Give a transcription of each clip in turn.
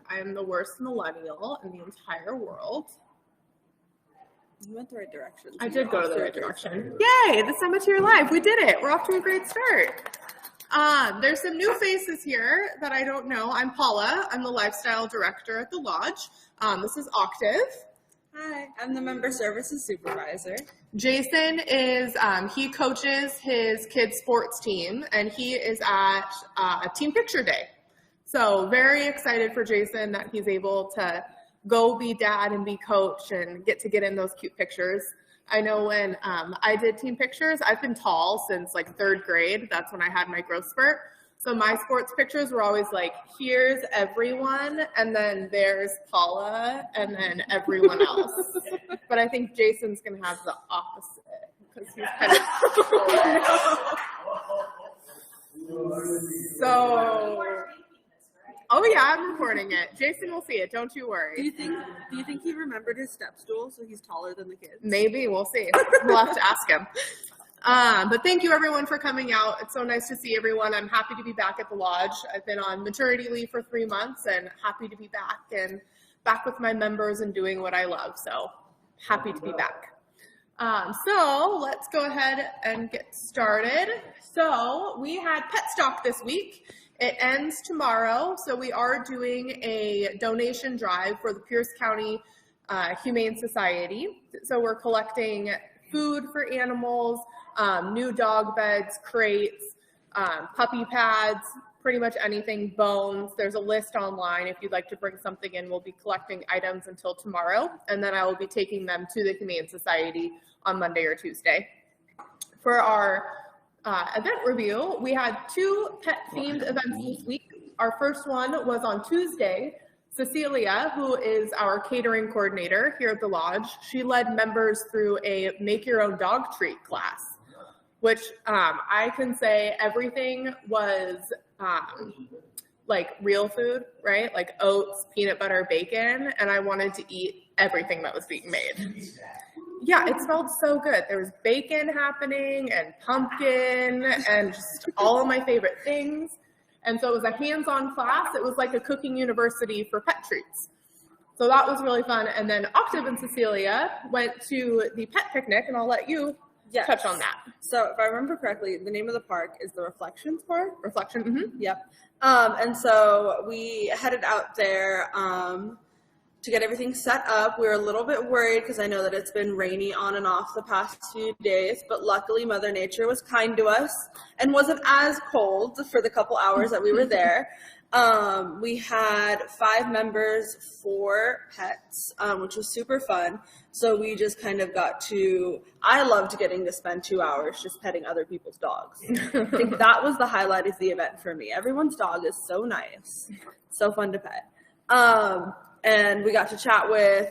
I am the worst millennial in the entire world. You went the right direction. I did go to the right direction. Yay, the Summiteer Live. We did it. We're off to a great start. There's some new faces here that I don't know. I'm Paula. I'm the lifestyle director at the Lodge. This is Octave. Hi, I'm the member services supervisor. Jason is, he coaches his kids' sports team, and he is at Team Picture Day. So very excited for Jason that he's able to go be dad and be coach and get in those cute pictures. I know when I did team pictures, I've been tall since like 3rd grade. That's when I had my growth spurt. So my sports pictures were always like, here's everyone, and then there's Paula, and then everyone else. But I think Jason's going to have the opposite because he's kind of... So... Oh yeah, I'm recording it. Jason will see it. Don't you worry. Do you think he remembered his step stool so he's taller than the kids? Maybe. We'll see. We'll have to ask him. But thank you everyone for coming out. It's so nice to see everyone. I'm happy to be back at the Lodge. I've been on maternity leave for 3 months and happy to be back and back with my members and doing what I love. So happy to be back. So let's go ahead and get started. So we had pet stock this week. It ends tomorrow, so we are doing a donation drive for the Pierce County Humane Society. So we're collecting food for animals, new dog beds, crates, puppy pads, pretty much anything, bones. There's a list online. If you'd like to bring something in, we'll be collecting items until tomorrow, and then I will be taking them to the Humane Society on Monday or Tuesday. For our event review, we had 2 pet-themed events this week. Our first one was on Tuesday. Cecilia, who is our catering coordinator here at the Lodge, she led members through a make-your-own-dog treat class, which I can say everything was like real food, right? Like oats, peanut butter, bacon, and I wanted to eat everything that was being made. Yeah, it smelled so good. There was bacon happening and pumpkin and just all of my favorite things. And so it was a hands-on class. It was like a cooking university for pet treats. So that was really fun. And then Octave and Cecilia went to the pet picnic, and I'll let you touch on that. So if I remember correctly, the name of the park is the Reflections Park. Reflection, mm-hmm. Yep. And so we headed out there to get everything set up. We were a little bit worried because I know that it's been rainy on and off the past few days, but luckily Mother Nature was kind to us and wasn't as cold for the couple hours that we were there. We had 5 members, 4 pets, which was super fun. So we just kind of I loved getting to spend 2 hours just petting other people's dogs. I think that was the highlight of the event for me. Everyone's dog is so nice, so fun to pet. And we got to chat with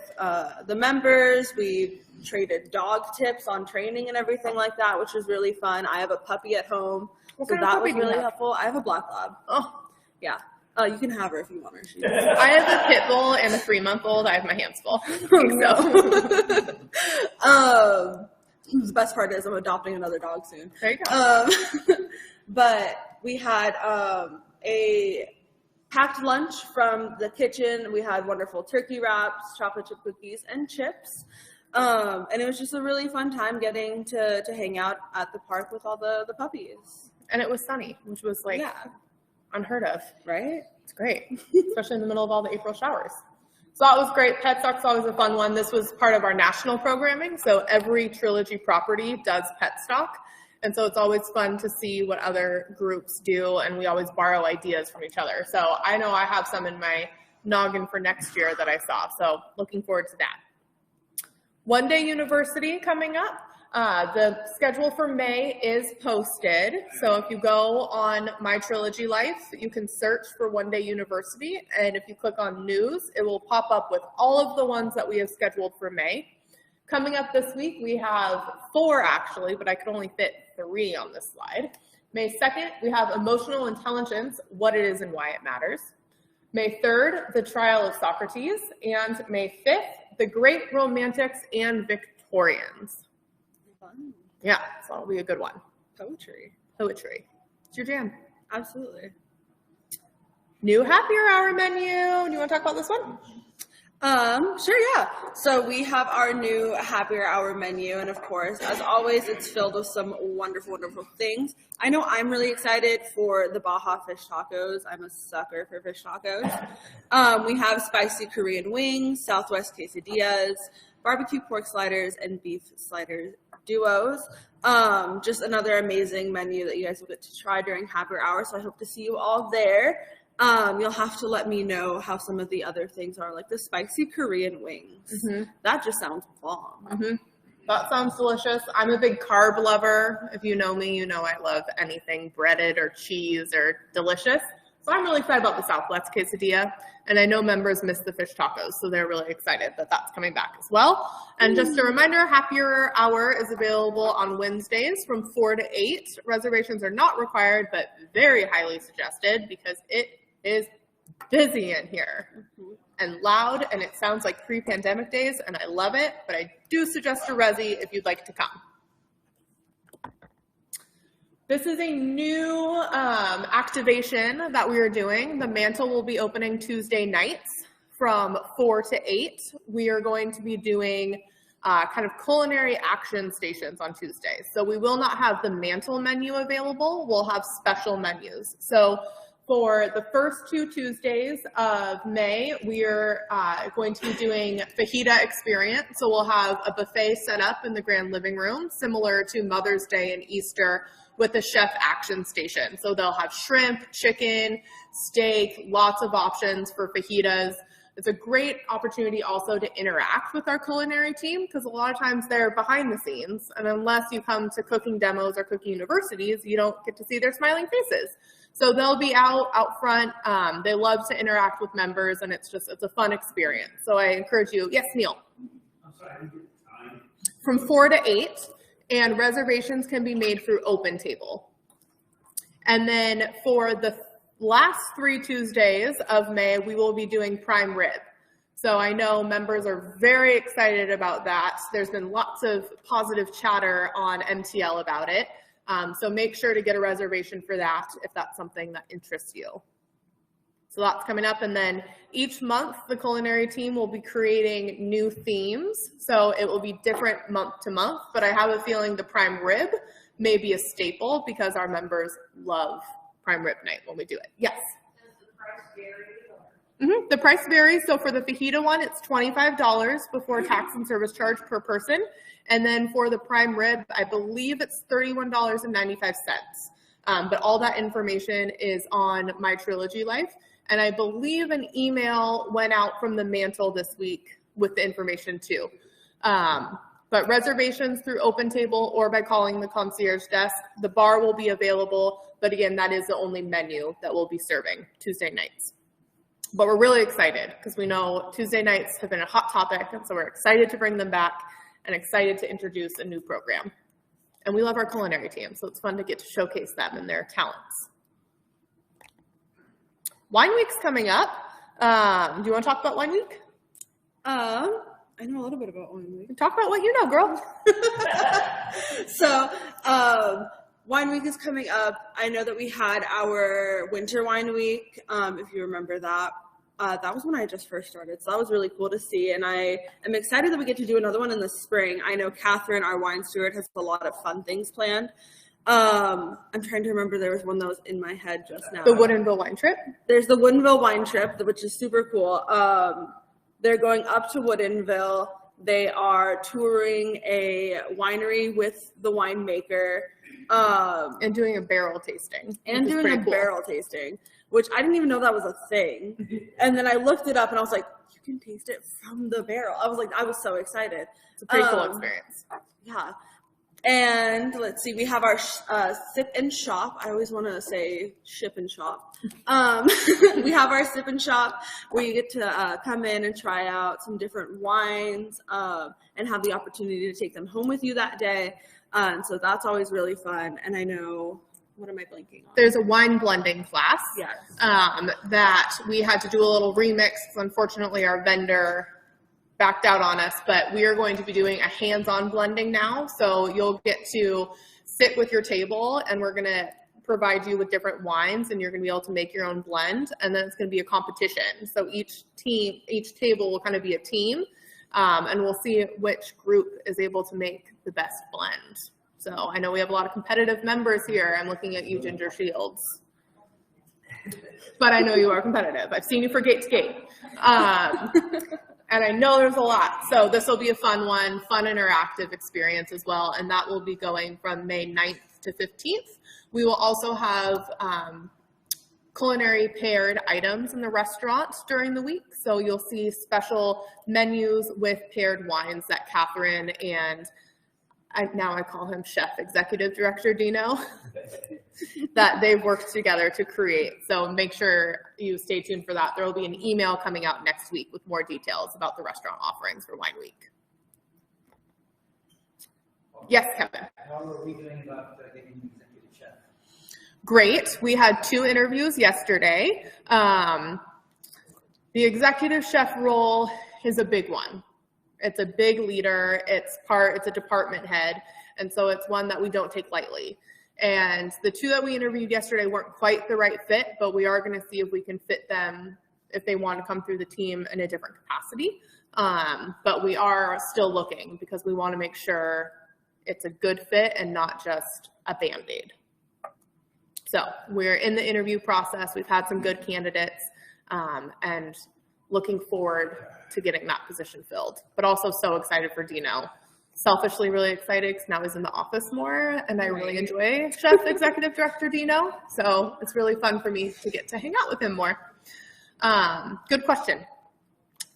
the members. We traded dog tips on training and everything like that, which was really fun. I have a puppy at home, so that was really helpful. I have a black lab. Oh, yeah. You can have her if you want her. I have a pit bull and a 3-month-old. I have my hands full. The best part is I'm adopting another dog soon. There you go. But we had a packed lunch from the kitchen. We had wonderful turkey wraps, chocolate chip cookies, and chips. And it was just a really fun time getting to hang out at the park with all the puppies. And it was sunny, which was like unheard of, right? It's great, especially in the middle of all the April showers. So that was great. Pet Stock's always a fun one. This was part of our national programming. So every Trilogy property does Pet Stock. And so it's always fun to see what other groups do, and we always borrow ideas from each other. So I know I have some in my noggin for next year that I saw, so looking forward to that. One Day University coming up. The schedule for May is posted. So if you go on My Trilogy Life, you can search for One Day University, and if you click on News, it will pop up with all of the ones that we have scheduled for May. Coming up this week, we have 4 actually, but I could only fit 3 on this slide. May 2nd, we have Emotional Intelligence, What It Is and Why It Matters. May 3rd, The Trial of Socrates. And May 5th, The Great Romantics and Victorians. Fun. Yeah, so that'll be a good one. Poetry. It's your jam. Absolutely. New happier hour menu. Do you want to talk about this one? Sure, yeah. So we have our new happier hour menu, and of course, as always, it's filled with some wonderful, wonderful things. I know I'm really excited for the Baja fish tacos. I'm a sucker for fish tacos. We have spicy Korean wings, Southwest quesadillas, barbecue pork sliders, and beef slider duos. Just another amazing menu that you guys will get to try during happier hour, so I hope to see you all there. You'll have to let me know how some of the other things are, like the spicy Korean wings. Mm-hmm. That just sounds bomb. Mm-hmm. That sounds delicious. I'm a big carb lover. If you know me, you know I love anything breaded or cheese or delicious. So I'm really excited about the Southwest quesadilla. And I know members miss the fish tacos, so they're really excited that that's coming back as well. And just a reminder, Happier Hour is available on Wednesdays from 4 to 8. Reservations are not required, but very highly suggested because it is busy in here and loud, and it sounds like pre-pandemic days, and I love it, but I do suggest a resi if you'd like to come. This is a new activation that we are doing. The Mantle will be opening Tuesday nights from 4 to 8. We are going to be doing kind of culinary action stations on Tuesdays. So we will not have the Mantle menu available. We'll have special menus. So for the first 2 Tuesdays of May, we are going to be doing fajita experience. So we'll have a buffet set up in the grand living room, similar to Mother's Day and Easter, with the chef action station. So they'll have shrimp, chicken, steak, lots of options for fajitas. It's a great opportunity also to interact with our culinary team because a lot of times they're behind the scenes. And unless you come to cooking demos or cooking universities, you don't get to see their smiling faces. So they'll be out front. They love to interact with members, and it's a fun experience. So I encourage you. Yes, Neil. I'm sorry, I didn't get the time. From 4 to 8, and reservations can be made through Open Table. And then for the last 3 Tuesdays of May, we will be doing prime rib. So I know members are very excited about that. There's been lots of positive chatter on MTL about it. So make sure to get a reservation for that if that's something that interests you. So that's coming up. And then each month, the culinary team will be creating new themes. So it will be different month to month, but I have a feeling the prime rib may be a staple because our members love prime rib night when we do it. Yes? Does the price vary? Mm-hmm. The price varies. So for the fajita one, it's $25 before tax and service charge per person. And then for the prime rib, I believe it's $31.95. But all that information is on My Trilogy Life. And I believe an email went out from the Mantle this week with the information too. But reservations through Open Table or by calling the concierge desk. The bar will be available. But again, that is the only menu that we'll be serving Tuesday nights. But we're really excited because we know Tuesday nights have been a hot topic. And so we're excited to bring them back and excited to introduce a new program. And we love our culinary team, so it's fun to get to showcase them and their talents. Wine Week's coming up. Do you want to talk about Wine Week? I know a little bit about Wine Week. Talk about what you know, girl. So, Wine Week is coming up. I know that we had our Winter Wine Week, if you remember that. That was when I just first started, so that was really cool to see, and I am excited that we get to do another one in the spring. I know Catherine, our wine steward, has a lot of fun things planned. I'm trying to remember, there was one that was in my head just now. The Woodinville Wine Trip? There's the Woodinville Wine Trip, which is super cool. They're going up to Woodinville. They are touring a winery with the winemaker. And doing a barrel tasting. And doing a barrel tasting, which I didn't even know that was a thing. And then I looked it up and I was like, you can taste it from the barrel. I was so excited. It's a pretty cool experience. Yeah. And let's see, we have our sip and shop. I always want to say ship and shop. We have our sip and shop where you get to come in and try out some different wines and have the opportunity to take them home with you that day. So that's always really fun. And I know, what am I blanking on? There's a wine blending class. Yes. That we had to do a little remix. Unfortunately, our vendor backed out on us, but we are going to be doing a hands-on blending now. So you'll get to sit with your table and we're going to provide you with different wines, and you're going to be able to make your own blend. And then it's going to be a competition. So each table will kind of be a team, and we'll see which group is able to make the best blend. So I know we have a lot of competitive members here. I'm looking at you, Ginger Shields. But I know you are competitive. I've seen you for gate to gate. And I know there's a lot. So this will be a fun one, fun interactive experience as well. And that will be going from May 9th to 15th. We will also have culinary paired items in the restaurant during the week. So you'll see special menus with paired wines that Catherine and I call him Chef Executive Director Dino, that they've worked together to create. So make sure you stay tuned for that. There will be an email coming out next week with more details about the restaurant offerings for Wine Week. Yes, Kevin. How are we doing about getting an executive chef? Great. We had 2 interviews yesterday. The executive chef role is a big one. It's a big leader. It's a department head. And so it's one that we don't take lightly. And the 2 that we interviewed yesterday weren't quite the right fit, but we are going to see if we can fit them if they want to come through the team in a different capacity. But we are still looking because we want to make sure it's a good fit and not just a Band-Aid. So we're in the interview process. We've had some good candidates, and looking forward to getting that position filled, but also so excited for Dino. Selfishly really excited because now he's in the office more, and I really enjoy Chef Executive Director Dino. So it's really fun for me to get to hang out with him more. Good question.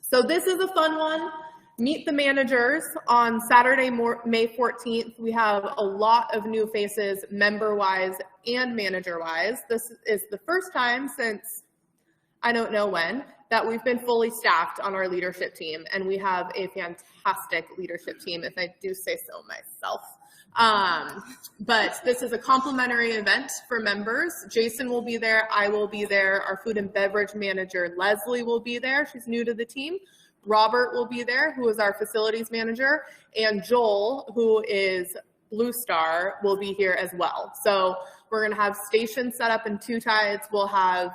So this is a fun one. Meet the managers on Saturday, May 14th. We have a lot of new faces, member-wise and manager-wise. This is the first time since I don't know when that we've been fully staffed on our leadership team, and we have a fantastic leadership team, if I do say so myself. But this is a complimentary event for members. Jason will be there. I will be there. Our food and beverage manager, Leslie, will be there. She's new to the team. Robert will be there, who is our facilities manager, and Joel, who is Blue Star, will be here as well. So we're going to have stations set up in 2 tides. We'll have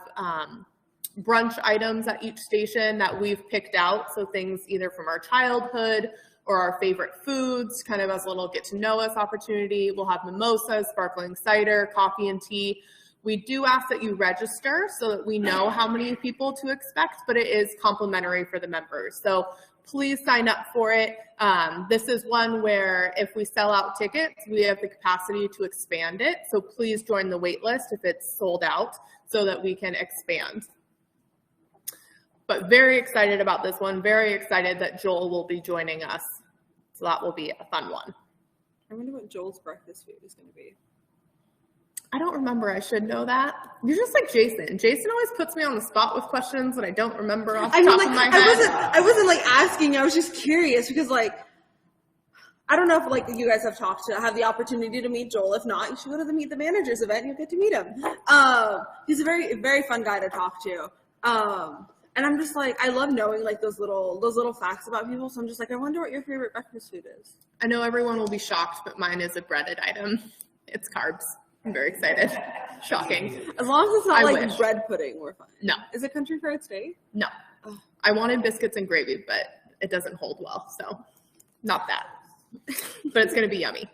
brunch items at each station that we've picked out. So things either from our childhood or our favorite foods, kind of as a little get to know us opportunity. We'll have mimosas, sparkling cider, coffee and tea. We do ask that you register so that we know how many people to expect, but it is complimentary for the members. So please sign up for it. This is one where if we sell out tickets, we have the capacity to expand it. So please join the wait list if it's sold out so that we can expand. But very excited about this one. Very excited that Joel will be joining us. So that will be a fun one. I wonder what Joel's breakfast food is going to be. I don't remember. I should know that. You're just like Jason. Jason always puts me on the spot with questions that I don't remember off the top of my head. I wasn't like asking. I was just curious because like, I don't know if like you guys have had the opportunity to meet Joel. If not, you should go to the Meet the Managers event and you'll get to meet him. He's a very, very fun guy to talk to. And I'm just like, I love knowing like those little facts about people. So I'm just like, I wonder what your favorite breakfast food is. I know everyone will be shocked, but mine is a breaded item. It's carbs. I'm very excited. Shocking. As long as it's not bread pudding, we're fine. No. Is it country fried steak? No. Oh. I wanted biscuits and gravy, but it doesn't hold well. So not that. But it's going to be yummy.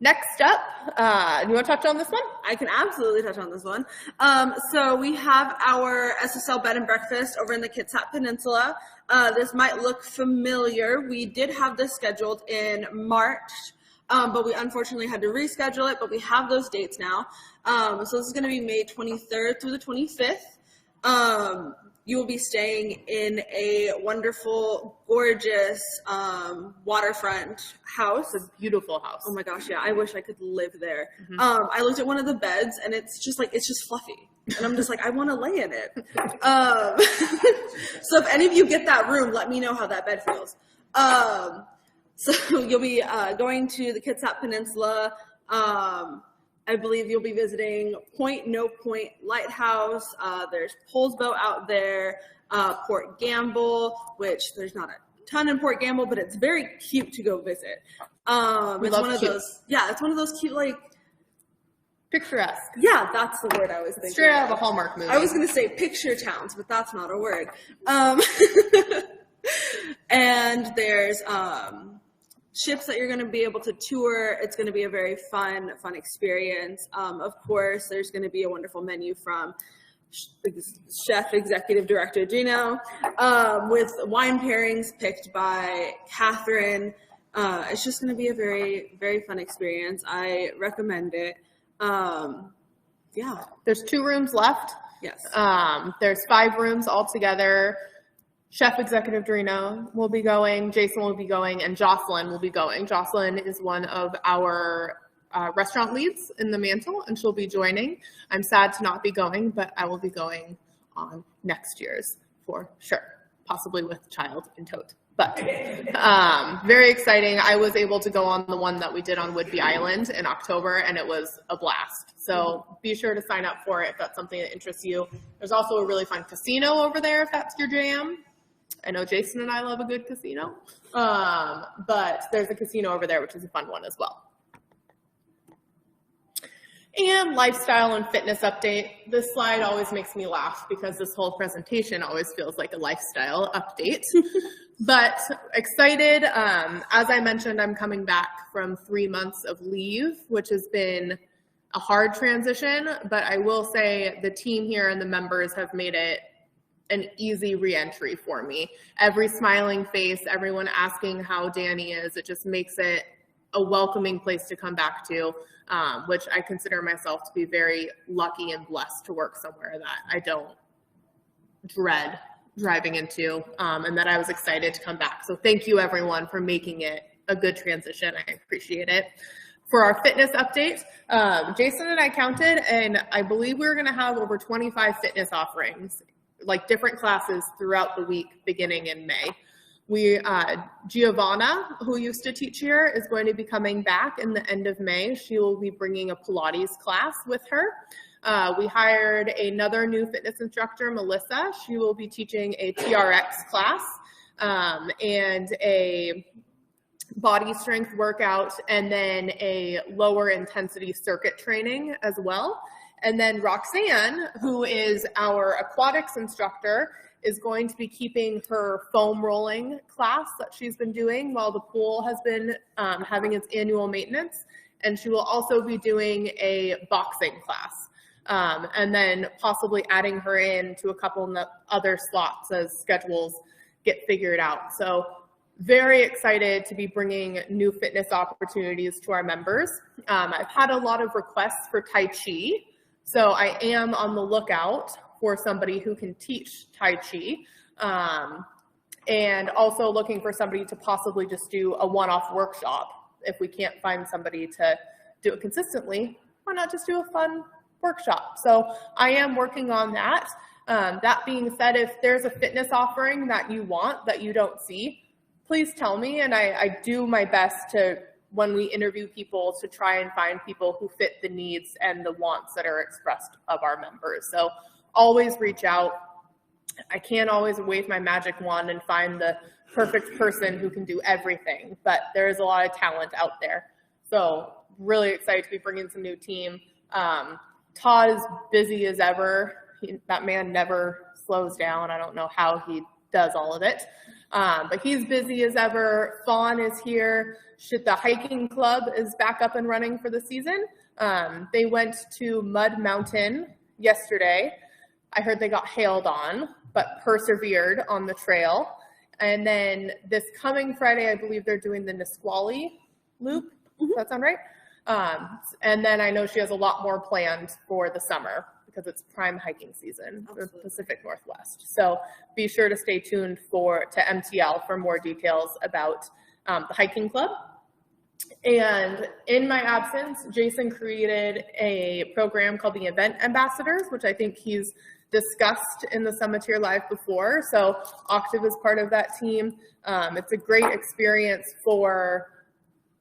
Next up, you want to touch on this one? I can absolutely touch on this one. So we have our SSL Bed and Breakfast over in the Kitsap Peninsula. This might look familiar. We did have this scheduled in March, but we unfortunately had to reschedule it, but we have those dates now. So this is going to be May 23rd through the 25th. You will be staying in a wonderful, gorgeous waterfront house. It's a beautiful house. Oh my gosh, yeah. I wish I could live there. Mm-hmm. I looked at one of the beds and it's just fluffy. And I'm just like, I want to lay in it. So if any of you get that room, let me know how that bed feels. So you'll be going to the Kitsap Peninsula. I believe you'll be visiting Point No Point Lighthouse. There's Poles Boat out there. Port Gamble, which there's not a ton in Port Gamble, but it's very cute to go visit. It's one of those, yeah, it's one of those cute like Picturesque. Yeah, that's the word I was thinking. Straight out of a Hallmark movie. I was going to say picture towns, but that's not a word. And there's ships that you're going to be able to tour. It's going to be a very fun experience. Of course, there's going to be a wonderful menu from Chef Executive Director Gino, with wine pairings picked by Catherine. It's just going to be a very, very fun experience. I recommend it. Yeah. There's 2 rooms left. Yes. There's 5 rooms altogether. Chef Executive Drino will be going, Jason will be going, and Jocelyn will be going. Jocelyn is one of our restaurant leads in the Mantle, and she'll be joining. I'm sad to not be going, but I will be going on next year's for sure, possibly with child in tote. But very exciting. I was able to go on the one that we did on Whidbey Island in October, and it was a blast. So be sure to sign up for it if that's something that interests you. There's also a really fun casino over there if that's your jam. I know Jason and I love a good casino, but there's a casino over there, which is a fun one as well. And lifestyle and fitness update. This slide always makes me laugh because this whole presentation always feels like a lifestyle update. But excited. As I mentioned, I'm coming back from 3 months of leave, which has been a hard transition, but I will say the team here and the members have made it an easy re-entry for me. Every smiling face, everyone asking how Danny is, it just makes it a welcoming place to come back to, which I consider myself to be very lucky and blessed to work somewhere that I don't dread driving into, and that I was excited to come back. So thank you everyone for making it a good transition. I appreciate it. For our fitness update, Jason and I counted, and I believe we're gonna have over 25 fitness offerings, like different classes throughout the week beginning in May. Giovanna, who used to teach here, is going to be coming back in the end of May. She will be bringing a Pilates class with her. We hired another new fitness instructor, Melissa. She will be teaching a TRX class and a body strength workout, and then a lower intensity circuit training as well. And then Roxanne, who is our aquatics instructor, is going to be keeping her foam rolling class that she's been doing while the pool has been having its annual maintenance. And she will also be doing a boxing class. And then possibly adding her in to a couple of other slots as schedules get figured out. So very excited to be bringing new fitness opportunities to our members. I've had a lot of requests for Tai Chi. So I am on the lookout for somebody who can teach Tai Chi, and also looking for somebody to possibly just do a one-off workshop. If we can't find somebody to do it consistently, why not just do a fun workshop? So I am working on that. That being said, if there's a fitness offering that you want that you don't see, please tell me, and I do my best to, when we interview people, to try and find people who fit the needs and the wants that are expressed of our members. So always reach out. I can't always wave my magic wand and find the perfect person who can do everything, but there is a lot of talent out there. So really excited to be bringing some new team. Todd is busy as ever. That man never slows down. I don't know how he does all of it. But he's busy as ever. Fawn is here. The hiking club is back up and running for the season. They went to Mud Mountain yesterday. I heard they got hailed on, but persevered on the trail. And then this coming Friday, I believe they're doing the Nisqually Loop. Does that sound right? And then I know she has a lot more planned for the summer because it's prime hiking season for the Pacific Northwest. So be sure to stay tuned to MTL for more details about the hiking club. And in my absence, Jason created a program called the Event Ambassadors, which I think he's discussed in the Summiteer Live before. So Octave is part of that team. It's a great experience for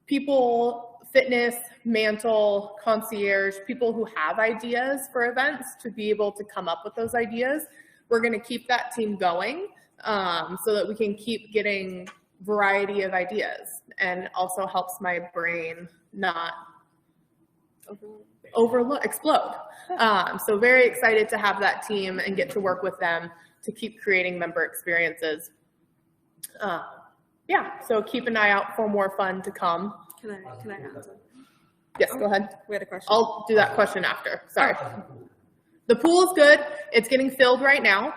people, fitness, Mantle, concierge, people who have ideas for events to be able to come up with those ideas. We're going to keep that team going so that we can keep getting variety of ideas, and also helps my brain not explode. So very excited to have that team and get to work with them to keep creating member experiences. Yeah, so keep an eye out for more fun to come. Can I answer? Yes, go ahead. We had a question. I'll do that question after. Sorry. The pool is good. It's getting filled right now.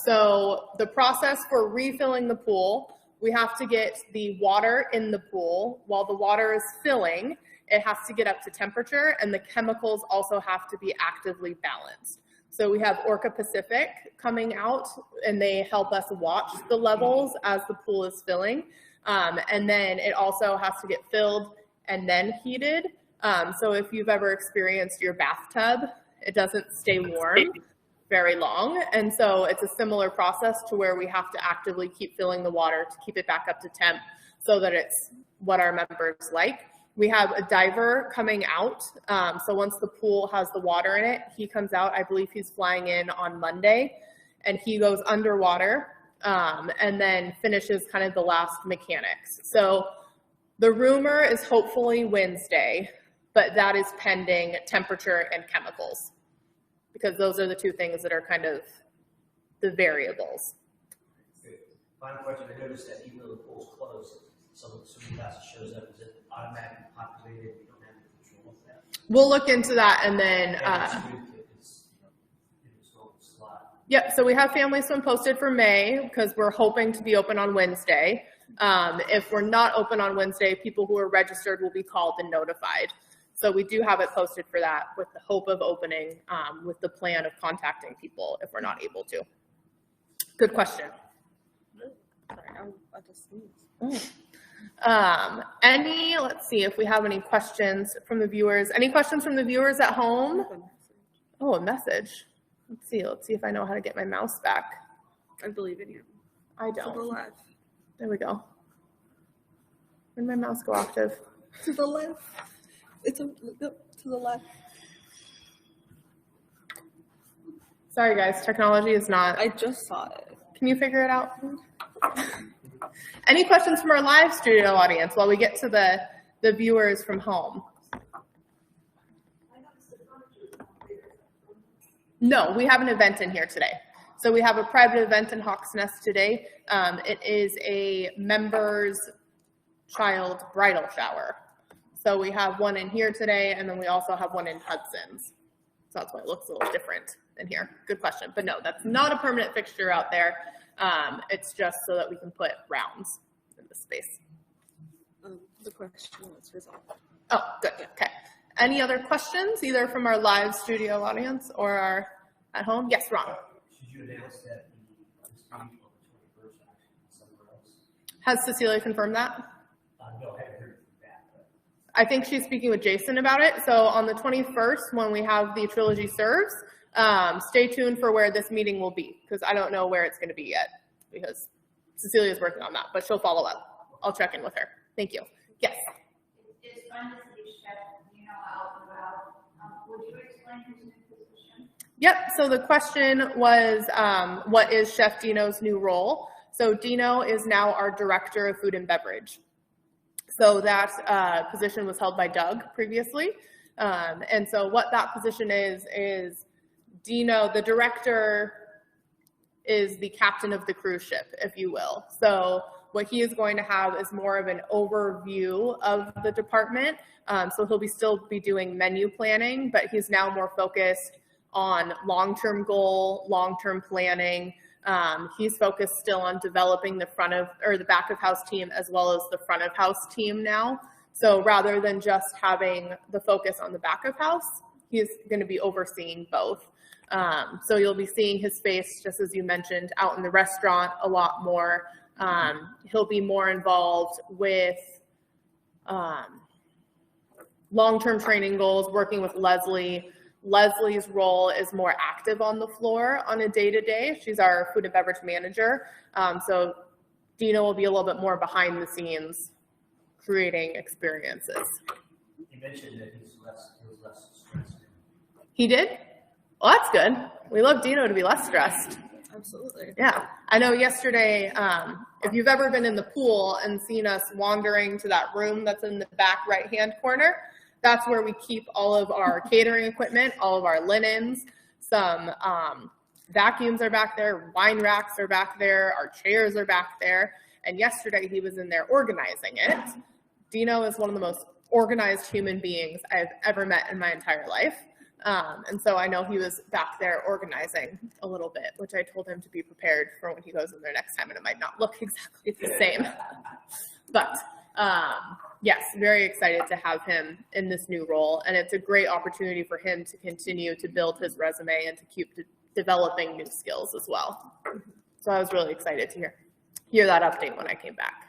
So the process for refilling the pool, we have to get the water in the pool. While the water is filling, it has to get up to temperature, and the chemicals also have to be actively balanced. So we have Orca Pacific coming out, and they help us watch the levels as the pool is filling. And then it also has to get filled and then heated. So if you've ever experienced your bathtub, it doesn't stay warm very long. And so it's a similar process to where we have to actively keep filling the water to keep it back up to temp so that it's what our members like. We have a diver coming out. So once the pool has the water in it, he comes out. I believe he's flying in on Monday, and he goes underwater and then finishes kind of the last mechanics. So the rumor is hopefully Wednesday, but that is pending temperature and chemicals, because those are the two things that are kind of the variables. Final question. I noticed that even though the pool's closed, some classes shows up. Is it automatically populated? We don't have any control of that. We'll look into that, and then yep. So we have Family Swim posted for May because we're hoping to be open on Wednesday. If we're not open on Wednesday, people who are registered will be called and notified. So we do have it posted for that with the hope of opening, with the plan of contacting people if we're not able to. Good question. Sorry, I just sneezed. Let's see if we have any questions from the viewers. Any questions from the viewers at home? Oh, a message. Let's see if I know how to get my mouse back. I believe in you. I don't. To the left. There we go. Where'd my mouse go active? To the left. To the left. Sorry guys, technology is not. I just saw it. Can you figure it out? Any questions from our live studio audience while we get to the viewers from home? No, we have an event in here today. So we have a private event in Hawks Nest today. It is a member's child bridal shower. So we have one in here today, and then we also have one in Hudson's. So that's why it looks a little different in here. Good question. But no, that's not a permanent fixture out there. It's just so that we can put rounds in the space. The question was resolved. Oh, good. Okay. Any other questions, either from our live studio audience or our at home? Yes, Ron. Should you announce that the meeting on the 21st actually somewhere else? Has Cecilia confirmed that? No, I haven't heard that. But I think she's speaking with Jason about it. So on the 21st, when we have the Trilogy Serves, stay tuned for where this meeting will be, because I don't know where it's going to be yet, because Cecilia's working on that, but she'll follow up. I'll check in with her. Thank you. Yes? It's fun to see Chef Dino out and about. Would you explain his new position? Yep. So the question was, what is Chef Dino's new role? So Dino is now our Director of Food and Beverage. So that position was held by Doug previously. And so what that position is Dino, the director, is the captain of the cruise ship, if you will. So what he is going to have is more of an overview of the department. So he'll still be doing menu planning, but he's now more focused on long-term goal, long-term planning. He's focused still on developing the back of house team as well as the front of house team now. So rather than just having the focus on the back of house, he's going to be overseeing both. So you'll be seeing his face, just as you mentioned, out in the restaurant a lot more. He'll be more involved with long-term training goals, working with Leslie. Leslie's role is more active on the floor on a day-to-day. She's our food and beverage manager. So Dino will be a little bit more behind the scenes creating experiences. you mentioned that he was less stressed. He did? Well, that's good. We love Dino to be less stressed. Absolutely. Yeah. I know yesterday, if you've ever been in the pool and seen us wandering to that room that's in the back right-hand corner, That's where we keep all of our catering equipment, all of our linens, some vacuums are back there, wine racks are back there, our chairs are back there. And yesterday he was in there organizing it. Dino is one of the most organized human beings I've ever met in my entire life. And so I know he was back there organizing a little bit, which I told him to be prepared for when he goes in there next time, and it might not look exactly the same. But yes, very excited to have him in this new role, and it's a great opportunity for him to continue to build his resume and to keep developing new skills as well. So I was really excited to hear that update when I came back.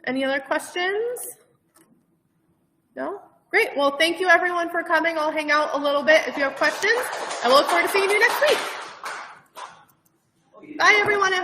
Any other questions? No? Great. Well, thank you everyone for coming. I'll hang out a little bit if you have questions, and we'll look forward to seeing you next week. Bye everyone at home.